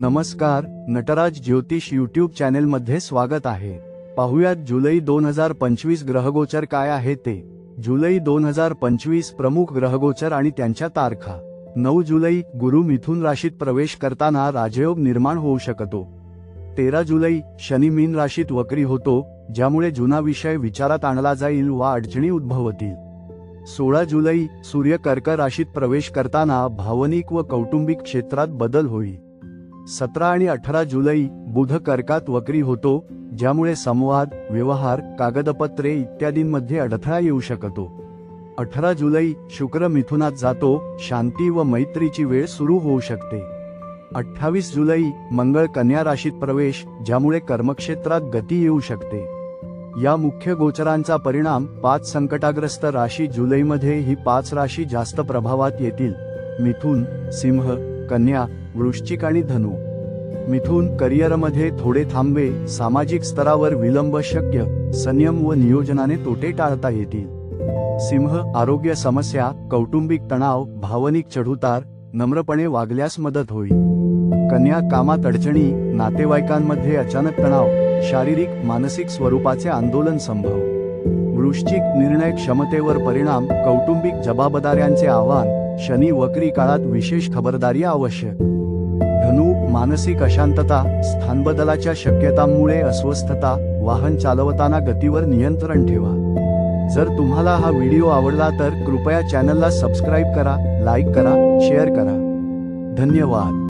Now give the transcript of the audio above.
नमस्कार, नटराज ज्योतिष यूट्यूब चॅनेलमध्ये स्वागत आहे। पाहुयात जुलै 2025 ग्रहगोचर काय आहे ते। जुलै 2025 प्रमुख ग्रहगोचर आणि त्यांच्या तारखा। 9 जुलै गुरु मिथुन राशीत प्रवेश करताना राजयोग निर्माण होऊ शकतो। 13 जुलै शनी मीन राशीत वक्री होतो, ज्यामुळे जुना विषय विचारात आणला जाईल वा अडचणी उद्भवतील। 16 जुलै सूर्य कर्क राशीत प्रवेश करताना भावनिक व कौटुंबिक क्षेत्रात बदल होईल। 17 आणि 18 जुलै बुध कर्कात वक्री होतो, ज्यामुळे संवाद, व्यवहार, कागदपत्रे इत्यादींमध्ये अडथळा येऊ शकतो। 18 जुलै शुक्र मिथुनात जातो, शांती व मैत्रीची वेळ सुरू होऊ शकते। 28 जुलै मंगळ कन्या राशीत प्रवेश, ज्यामुळे कर्मक्षेत्रात गती येऊ शकते। या मुख्य गोचरांचा परिणाम 5 संकटाग्रस्त राशी जुलैमध्ये ही 5 राशी जास्त प्रभावात येतील: मिथुन, सिंह, कन्या, वृश्चिक आणि धनु। मिथुन करिअरमध्ये थोडे थांबे, सामाजिक स्तरावर विलंब शक्य, संयम व नियोजनाने तोटे टाळता येतील। सिंह आरोग्य समस्या, कौटुंबिक तणाव, भावनिक चढउतार, नम्रपणे वागल्यास मदत होईल। कन्या कामात अडचणी, नातेवाईकांमध्ये अचानक तणाव, शारीरिक मानसिक स्वरूपाचे आंदोलन संभव। वृश्चिक निर्णय क्षमतेवर परिणाम, कौटुंबिक जबाबदाऱ्यांचे आव्हान, शनी वक्री काळात विशेष खबरदारी आवश्यक। धनु मानसिक अशांतता, स्थानबदलाच्या शक्यतांमुळे अस्वस्थता, वाहन चालवताना गतीवर नियंत्रण ठेवा। जर तुम्हाला हा व्हिडिओ आवडला तर कृपया चॅनलला सबस्क्राईब करा, लाईक करा, शेअर करा। धन्यवाद।